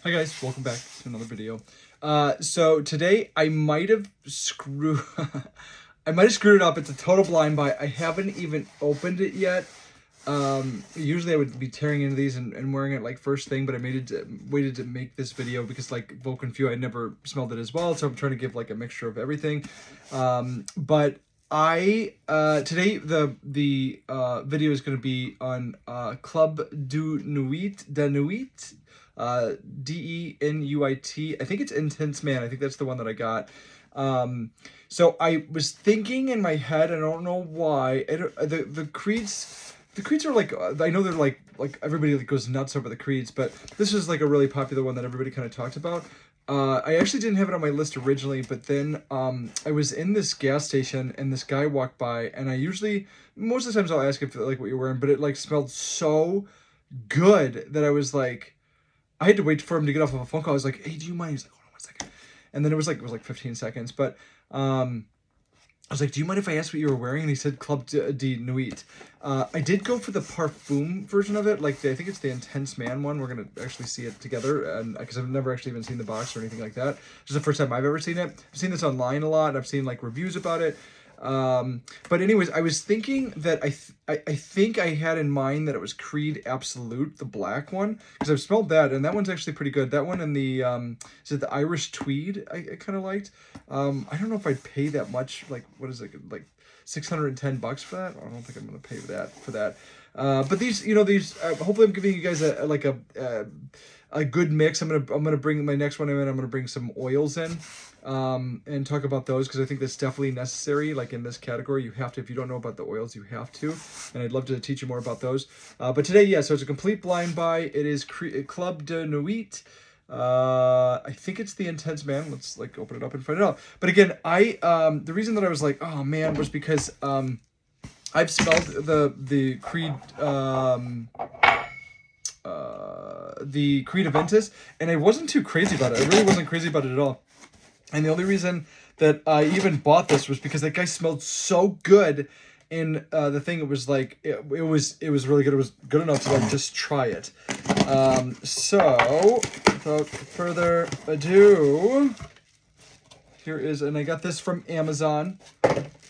Hi guys, welcome back to another video. So today I might have screwed it up. It's a total blind buy. I haven't even opened it yet. Usually I would be tearing into these and wearing it like first thing, but I waited to make this video because like Vulcan Few, I never smelled it as well, so I'm trying to give like a mixture of everything. But I today the video is going to be on Club de Nuit. Denuit. I think it's Intense Man. I think that's the one that I got. So I was thinking in my head, I don't know why, the creeds are like, I know they're like everybody like goes nuts over the creeds, but this is like a really popular one that everybody kind of talked about. I actually didn't have it on my list originally, but then I was in this gas station and this guy walked by, and I usually, most of the times I'll ask if like what you're wearing, but it like smelled so good that I was like, I had to wait for him to get off of a phone call. I was like, "Hey, do you mind?" He's like, "Hold on 1 second." And then it was like 15 seconds. But I was like, "Do you mind if I ask what you were wearing?" And he said, "Club de Nuit." I did go for the parfum version of it. Like I think it's the Intense Man one. We're gonna actually see it together, and because I've never actually even seen the box or anything like that. This is the first time I've ever seen it. I've seen this online a lot, and I've seen like reviews about it. But anyways, I was thinking that I think I had in mind that it was Creed Absolute, the black one, because I've smelled that, and that one's actually pretty good. That one and the is it the Irish Tweed? I kind of liked. I don't know if I'd pay that much. Like what is it, like $610 for that? I don't think I'm gonna pay for that. But these, hopefully I'm giving you guys a good mix. I'm gonna bring my next one in. I'm gonna bring some oils in. And talk about those because I think that's definitely necessary. Like in this category, you have to, if you don't know about the oils, you have to. And I'd love to teach you more about those. But today, yeah, so it's a complete blind buy. It is Club de Nuit. I think it's the Intense Man. Let's like open it up and find it out. But again, the reason that I was like, oh man, was because I've smelled the Creed Aventus, and I wasn't too crazy about it. I really wasn't crazy about it at all. And the only reason that I even bought this was because that guy smelled so good in the thing. It was like it was really good. It was good enough to like just try it. So without further ado, here is, and I got this from Amazon.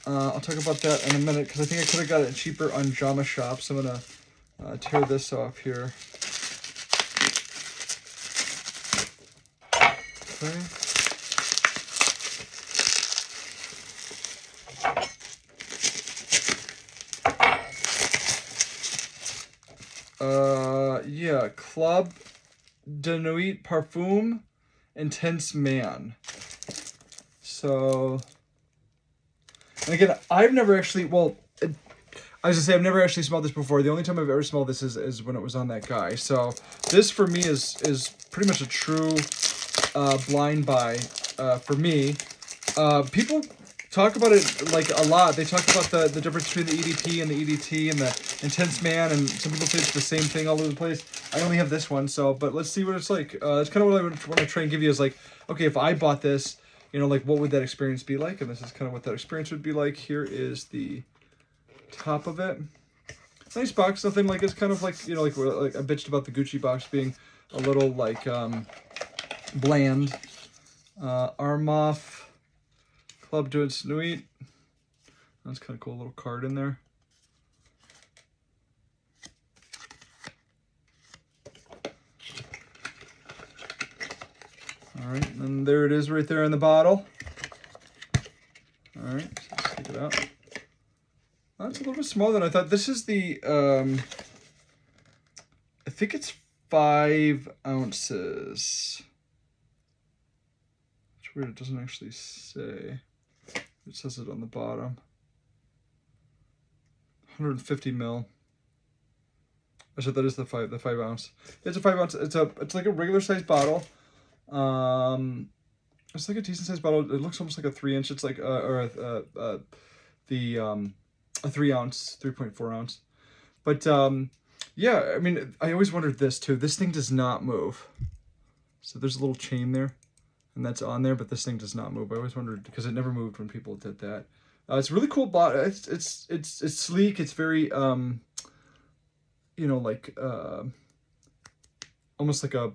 I'll talk about that in a minute because I think I could have got it cheaper on Jama Shop. So I'm gonna tear this off here. Okay. Yeah, Club de Nuit Parfum Intense Man. So, and again, I've never actually, well, I was gonna say, I've never actually smelled this before. The only time I've ever smelled this is when it was on that guy. So this for me is pretty much a true blind buy for me. People talk about it like a lot. They talk about the difference between the EDP and the EDT and the Intense Man, and some people say it's the same thing all over the place. I only have this one, so, but let's see what it's like. It's kind of what I want to try and give you is like, okay, if I bought this, like what would that experience be like? And this is kind of what that experience would be like. Here is the top of it. Nice box, nothing like, it's kind of like, like I bitched about the Gucci box being a little like bland. Arm off. Club de Nuit. That's kind of cool, little card in there. All right, and there it is right there in the bottle. All right, so let's take it out. That's a little bit smaller than I thought. This is the, I think it's 5 ounces. It's weird, it doesn't actually say. It says it on the bottom. 150 mil. I said that is the 5 ounce. It's a 5 ounce. It's like a regular size bottle. It's like a decent sized bottle. It looks almost like a 3-inch. It's like a 3 ounce, 3.4 ounce. But yeah, I mean, I always wondered this too. This thing does not move. So there's a little chain there, and that's on there, but this thing does not move. I always wondered because it never moved when people did that. It's a really cool bottle. It's sleek. It's very like almost like a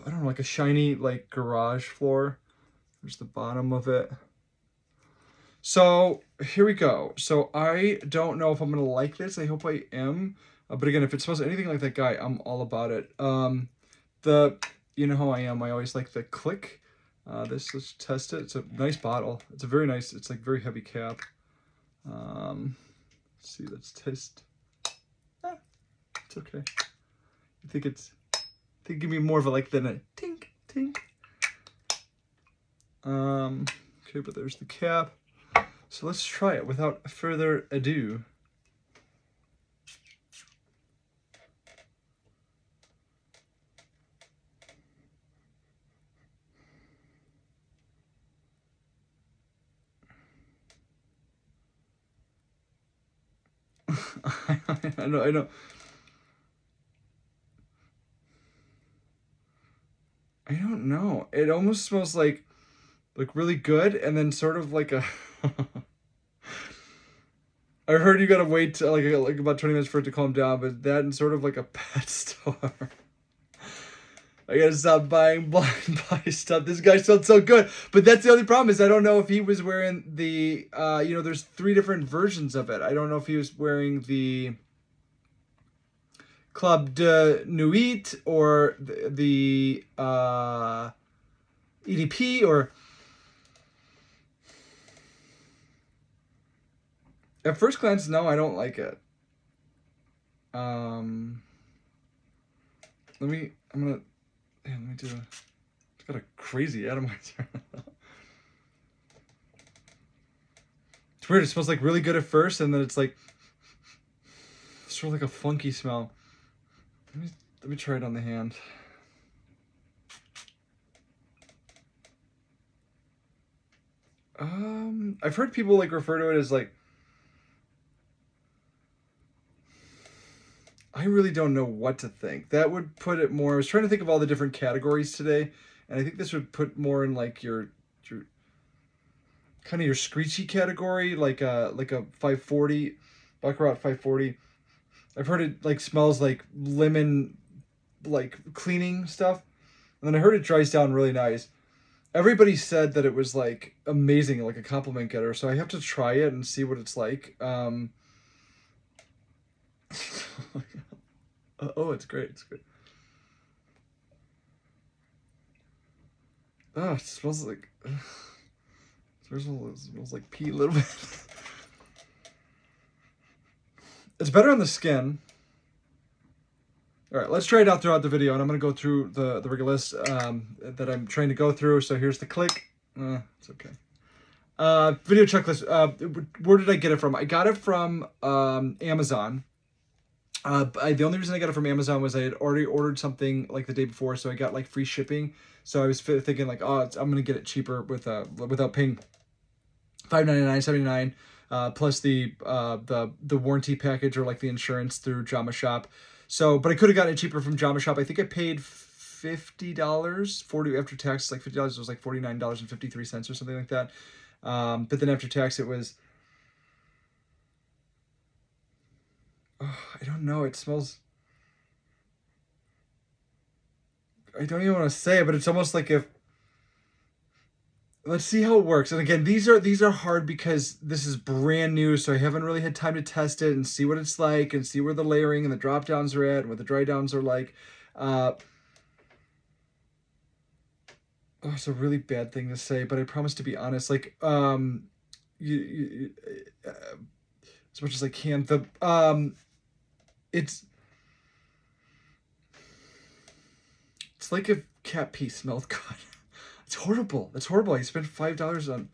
I don't know, like a shiny like garage floor. There's the bottom of it. So here we go. So I don't know if I'm gonna like this. I hope I am. But again, if it smells anything like that guy, I'm all about it. The you know how I am. I always like the click. Let's test it. It's a nice bottle. It's a very nice. It's like very heavy cap. Let's see. Let's taste. Ah, it's okay. I think it's. I think give me more of a like than a tink tink. Okay, but there's the cap. So let's try it without further ado. I know. I don't know. It almost smells like really good, and then sort of like a. I heard you gotta wait till, like about 20 minutes for it to calm down, but that and sort of like a pet store. I gotta stop buying blind buy stuff. This guy sounds so good, but that's the only problem is I don't know if he was wearing the there's 3 different versions of it. I don't know if he was wearing the Club de Nuit or the EDP or. At first glance, no, I don't like it. I'm gonna. Man, let me do a. It's got a crazy atomizer. It's weird. It smells like really good at first, and then it's like sort of like a funky smell. Let me try it on the hand. I've heard people like refer to it as like. I really don't know what to think. That would put it more. I was trying to think of all the different categories today, and I think this would put more in like your kind of your screechy category, like a 540, Baccarat 540. I've heard it like smells like lemon, like cleaning stuff, and then I heard it dries down really nice. Everybody said that it was like amazing, like a compliment getter. So I have to try it and see what it's like. Oh, it's great. It's great. Oh, it smells like. It smells like pee a little bit. It's better on the skin. All right, let's try it out throughout the video, and I'm going to go through the regular list that I'm trying to go through. So here's the click. It's okay. Video checklist. Where did I get it from? I got it from Amazon. The only reason I got it from Amazon was I had already ordered something like the day before, so I got like free shipping. So I was thinking like, oh, I'm gonna get it cheaper without paying $5.99, $7.99, plus the warranty package or like the insurance through Jama Shop. So, but I could have gotten it cheaper from Jama Shop. I think I paid $50, 40 after tax, like $50. It was like $49.53 or something like that. But then after tax, it was. Oh, I don't know. It smells. I don't even want to say it, but it's almost like if. Let's see how it works. And again, these are hard because this is brand new, so I haven't really had time to test it and see what it's like and see where the layering and the drop downs are at and what the dry downs are like. Oh, it's a really bad thing to say, but I promise to be honest. Like, you as much as I can. It's like if cat pee smelled good. It's horrible. It's horrible. I spent $5 on.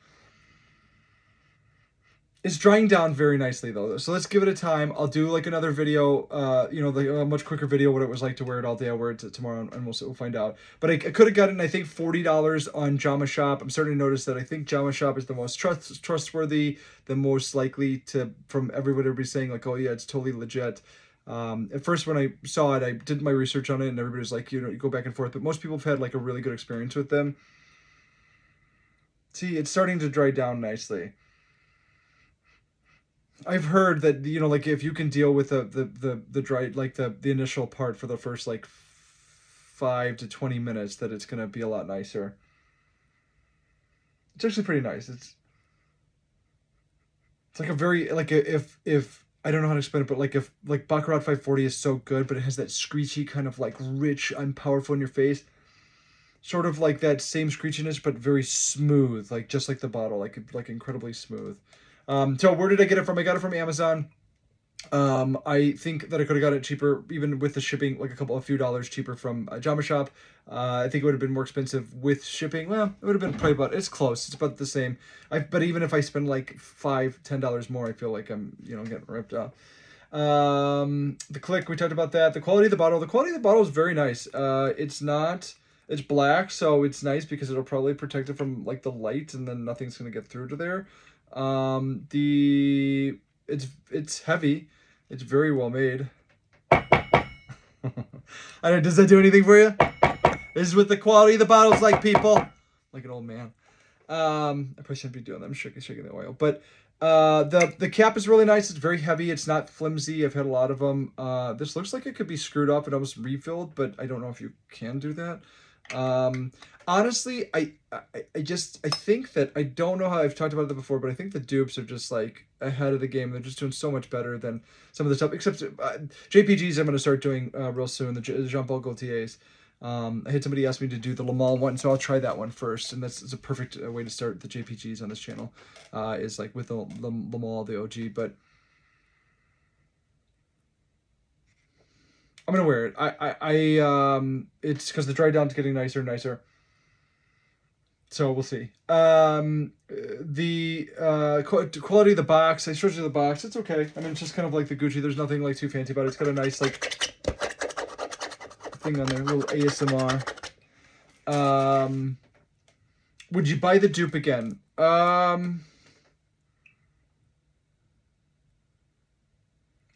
It's drying down very nicely though. So let's give it a time. I'll do like another video, a much quicker video what it was like to wear it all day. I'll wear it tomorrow and we'll find out. But I could have gotten, I think, $40 on Jama Shop. I'm starting to notice that I think Jama Shop is the most trustworthy, the most likely to, from everybody's saying like, oh yeah, it's totally legit. At first when I saw it, I did my research on it and everybody was like, you go back and forth. But most people have had like a really good experience with them. See, it's starting to dry down nicely. I've heard that like if you can deal with the dry, like the initial part for the first like 5 to 20 minutes that it's going to be a lot nicer. It's actually pretty nice. It's like a very, like if I don't know how to explain it, but like if like Baccarat 540 is so good, but it has that screechy kind of like rich, I'm powerful in your face, sort of like that same screechiness, but very smooth, like just like the bottle, like incredibly smooth. So where did I get it from? I got it from Amazon. I think that I could have got it cheaper, even with the shipping, like a few dollars cheaper from Jama Shop. I think it would have been more expensive with shipping. Well, it would have been probably about, it's close. It's about the same. But even if I spend like $5-10 more, I feel like I'm, getting ripped off. The click, we talked about that. The quality of the bottle is very nice. It's black, so it's nice because it'll probably protect it from like the light, and then nothing's gonna get through to there. It's heavy. It's very well made. I don't. Does that do anything for you? This is what the quality of the bottle's like, people. Like an old man. I probably shouldn't be doing that. I'm shaking the oil, but the cap is really nice. It's very heavy. It's not flimsy. I've had a lot of them. This looks like it could be screwed up and almost refilled, but I don't know if you can do that. Honestly, I think that, I don't know how I've talked about it before, but I think the dupes are just like ahead of the game. They're just doing so much better than some of the stuff, except JPGs I'm going to start doing real soon, the Jean-Paul Gaultier's. I had somebody ask me to do the Le Mans one, so I'll try that one first, and it's a perfect way to start the JPGs on this channel, is like with the Le Mans, the OG, but I'm gonna wear it. It's because the dry down's getting nicer and nicer. So we'll see. The quality of the box, I showed you the box. It's okay. I mean, it's just kind of like the Gucci. There's nothing like too fancy about it. It's got a nice like thing on there, a little ASMR. Would you buy the dupe again?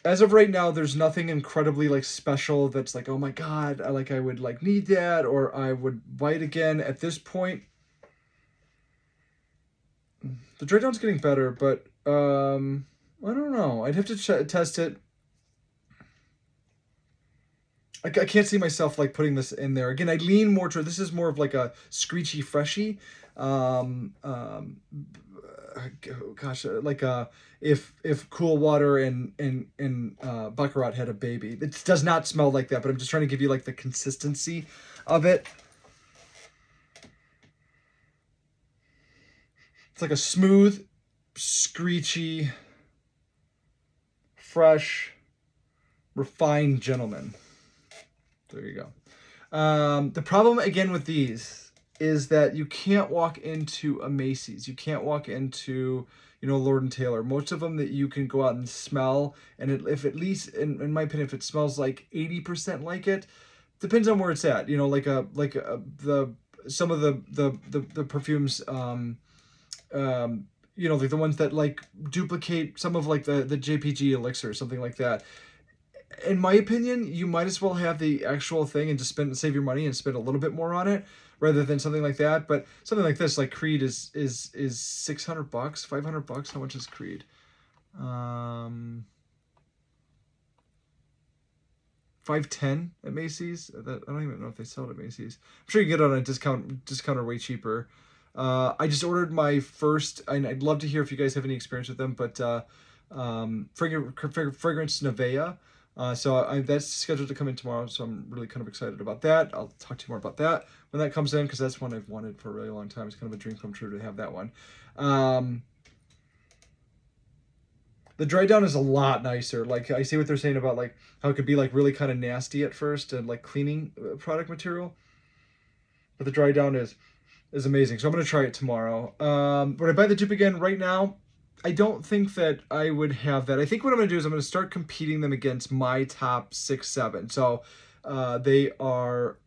As of right now, there's nothing incredibly like special that's like, oh my god, I would like need that, or I would buy it again. At this point, the dry down's getting better, but I don't know. I'd have to test it. I can't see myself like putting this in there again. I lean more toward, this is more of like a screechy freshy. Gosh, like if Cool Water and Baccarat had a baby. It does not smell like that, but I'm just trying to give you like the consistency of it. It's like a smooth, screechy, fresh, refined gentleman. There you go. The problem again with these is that you can't walk into a Macy's. You can't walk into, Lord & Taylor. Most of them that you can go out and smell, and if at least, in my opinion, if it smells like 80% like it, depends on where it's at. Some of the perfumes, like the ones that like duplicate some of like the JPG elixir or something like that. In my opinion, you might as well have the actual thing and just save your money and spend a little bit more on it rather than something like that. But something like this, like Creed, is $600, $500. How much is Creed? $510 at Macy's. I don't even know if they sell it at Macy's. I'm sure you can get it on a discounter way cheaper. I just ordered my first, and I'd love to hear if you guys have any experience with them, but fragrance Nevea. So that's scheduled to come in tomorrow, so I'm really kind of excited about that. I'll talk to you more about that when that comes in, because that's one I've wanted for a really long time. It's kind of a dream come true to have that one. The dry down is a lot nicer. Like, I see what they're saying about like how it could be like really kind of nasty at first and like cleaning product material, but the dry down is amazing. So I'm going to try it tomorrow. Would I buy the dupe again right now? I don't think that I would have that. I think what I'm going to do is I'm going to start competing them against my top 6, 7. So they are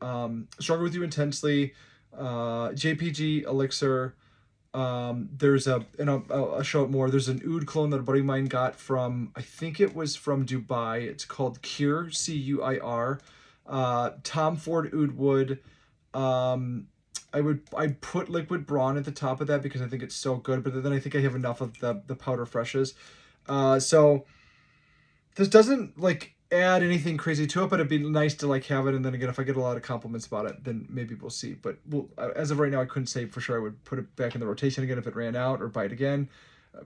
Stronger With You Intensely, JPG Elixir. There's and I'll show it more. There's an oud cologne that a buddy of mine got from, I think it was from Dubai. It's called Cure, Cuir. Tom Ford Oud Wood. I'd put Liquid Brawn at the top of that because I think it's so good, but then I think I have enough of the powder freshes. So this doesn't like, add anything crazy to it, but it'd be nice to like have it. And then again, if I get a lot of compliments about it, then maybe we'll see. But as of right now, I couldn't say for sure I would put it back in the rotation again if it ran out, or buy it again.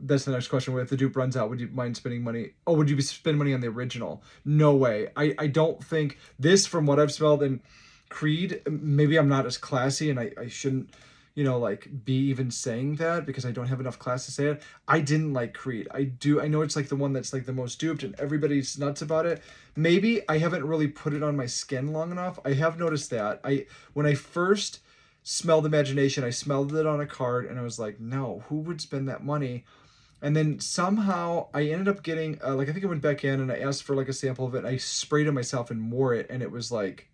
That's the next question. If the dupe runs out, would you mind spending money? Oh, would you spend money on the original? No way. I don't think this, from what I've smelled in Creed, maybe I'm not as classy, and I shouldn't, like be even saying that because I don't have enough class to say it. I didn't like Creed. I know it's like the one that's like the most duped and everybody's nuts about it. Maybe I haven't really put it on my skin long enough. I have noticed that. When I first smelled Imagination, I smelled it on a card and I was like, no, who would spend that money? And then somehow I ended up getting, I think I went back in and I asked for like a sample of it, and I sprayed it myself and wore it, and it was like,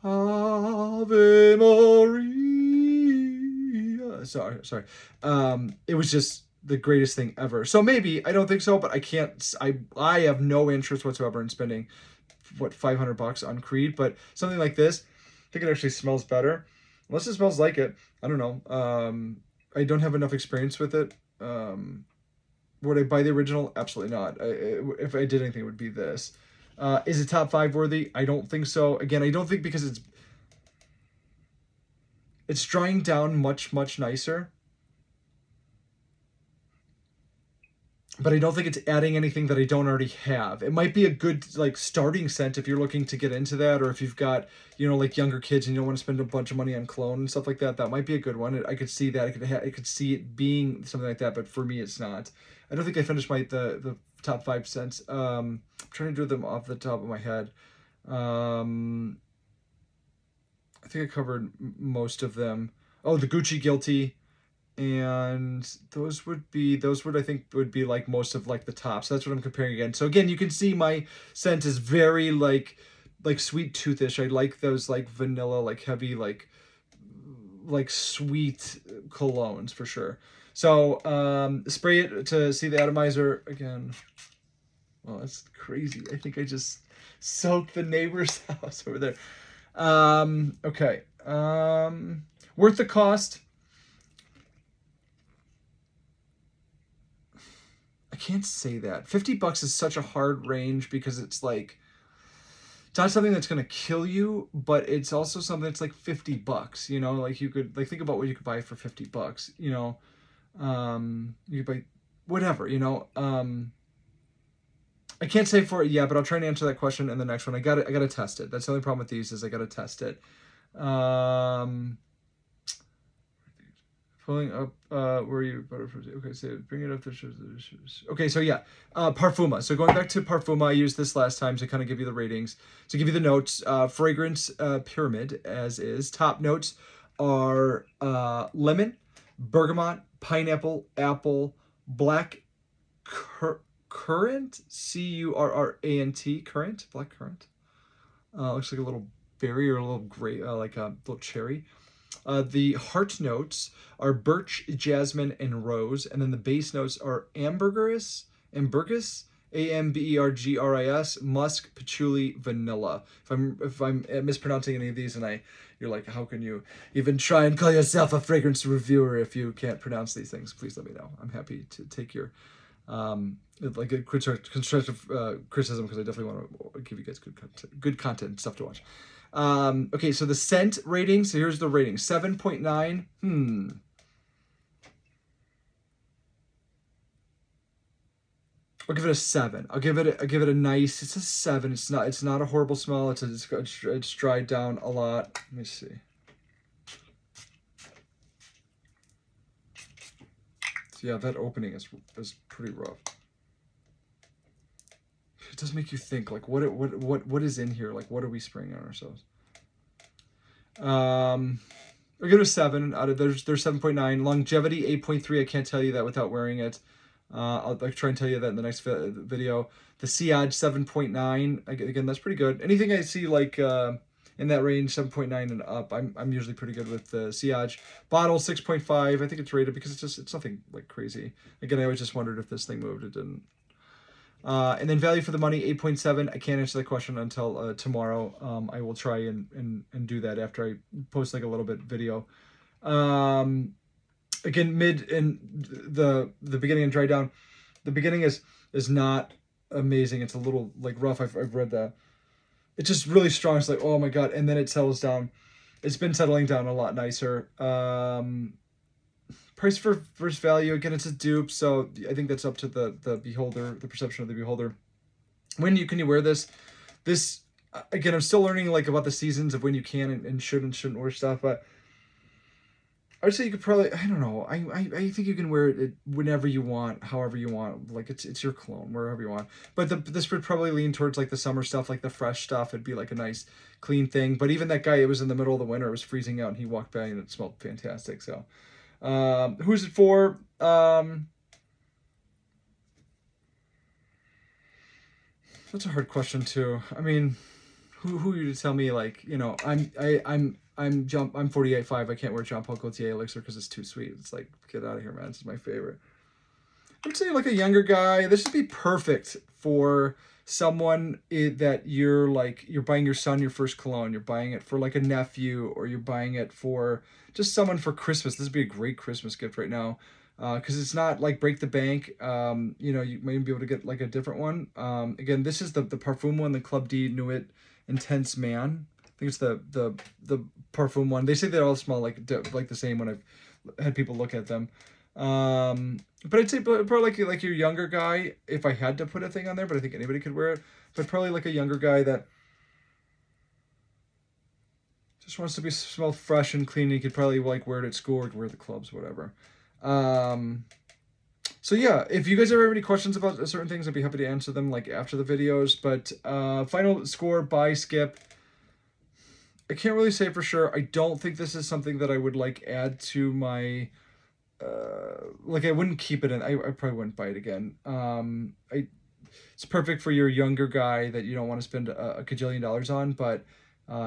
Ave Maria. Sorry. It was just the greatest thing ever. So maybe, I don't think so, but I have no interest whatsoever in spending, $500 on Creed, but something like this, I think it actually smells better. Unless it smells like it. I don't know. I don't have enough experience with it. Would I buy the original? Absolutely not. If I did anything, it would be this. Is it top 5 worthy? I don't think so. Again, I don't think because it's drying down much, much nicer. But I don't think it's adding anything that I don't already have. It might be a good like starting scent if you're looking to get into that, or if you've got, like younger kids and you don't want to spend a bunch of money on cologne and stuff like that. That might be a good one. I could see that. I could see it being something like that, but for me, it's not. I don't think I finished the top 5 scents. I'm trying to do them off the top of my head. I think I covered most of them. Oh, the Gucci Guilty. And those would I think would be like most of like the top. So that's what I'm comparing again. So again, you can see my scent is very like sweet toothish. I like those like vanilla, like heavy, like sweet colognes for sure. So spray it to see the atomizer again. Oh, that's crazy. I think I just soaked the neighbor's house over there. Okay. Worth the cost. I can't say that. $50 is such a hard range because it's like, it's not something that's gonna kill you, but it's also something that's like $50. Like you could like think about what you could buy for $50. You could buy whatever. I can't say for it yet, but I'll try and answer that question in the next one. I gotta test it. That's the only problem with these is I gotta test it. Pulling up, where you, okay, so bring it up. Okay, so yeah, Parfuma. So going back to Parfuma, I used this last time to kind of give you the ratings, to give you the notes. Fragrance pyramid, as is. Top notes are lemon, bergamot, pineapple, apple, black currant, currant, currant, black currant. Looks like a little berry or a little gray, like a little cherry. The heart notes are birch, jasmine, and rose, and then the base notes are ambergris, ambergris, musk, patchouli, vanilla. If I'm mispronouncing any of these, and you're like, how can you even try and call yourself a fragrance reviewer if you can't pronounce these things? Please let me know. I'm happy to take your like a constructive criticism, because I definitely want to give you guys good content and stuff to watch. Okay, so the scent rating. So here's the rating: 7.9. I'll give it a 7. I'll give it a nice. It's a 7. It's not a horrible smell. It's dried down a lot. Let me see. So yeah, that opening is pretty rough. It does make you think, like, what is in here? Like, what are we spraying on ourselves? I'll give it a 7 out of there's 7.9. Longevity 8.3. I can't tell you that without wearing it. I'll try and tell you that in the next video. The Sillage 7.9. Again, that's pretty good. Anything I see like in that range, 7.9 and up, I'm usually pretty good with the Sillage. Bottle 6.5. I think it's rated because it's nothing like crazy. Again, I always just wondered if this thing moved. It didn't. And then value for the money 8.7. I can't answer the question until tomorrow. I will try and do that after I post like a little bit video. Again, mid and the beginning and dry down. The beginning is not amazing. It's a little like rough. I've read that. It's just really strong. It's like, oh my God. And then it settles down. It's been settling down a lot nicer. Price for versus value. Again, it's a dupe. So I think that's up to the beholder, the perception of the beholder. When can you wear this? This, again, I'm still learning like about the seasons of when you can and shouldn't wear stuff, but I would say you could probably, I don't know. I think you can wear it whenever you want, however you want. Like it's your cologne, wherever you want. But this would probably lean towards like the summer stuff, like the fresh stuff. It'd be like a nice clean thing. But even that guy, it was in the middle of the winter, it was freezing out, and he walked by and it smelled fantastic. So, who's it for? That's a hard question too. I mean, who are you to tell me like, you know, I'm 48.5. I can't wear Jean Paul Gaultier elixir because it's too sweet. It's like, get out of here, man. This is my favorite. I'm saying like a younger guy. This would be perfect for someone that you're like, you're buying your son your first cologne. You're buying it for like a nephew, or you're buying it for just someone for Christmas. This would be a great Christmas gift right now. Because it's not like break the bank. You know, you may be able to get like a different one. Again, this is the Parfum one, the Club D Nuit Intense Man. I think it's the Parfum one. They say they all smell like the same when I've had people look at them. But I'd say probably like your younger guy, if I had to put a thing on there, but I think anybody could wear it. But probably like a younger guy that just wants to smell fresh and clean. You could probably like wear it at school or wear the clubs, whatever. So yeah, if you guys ever have any questions about certain things, I'd be happy to answer them like after the videos. But final score, buy, skip. I can't really say for sure. I don't think this is something that I would like add to my like I wouldn't keep it in. I probably wouldn't buy it again. It's perfect for your younger guy that you don't want to spend a cajillion dollars on, but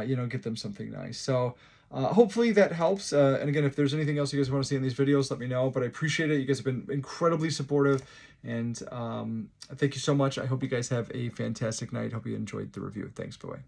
you know, get them something nice. So hopefully that helps. And again, if there's anything else you guys want to see in these videos, let me know. But I appreciate it. You guys have been incredibly supportive. And thank you so much. I hope you guys have a fantastic night. Hope you enjoyed the review. Thanks. Bye-bye.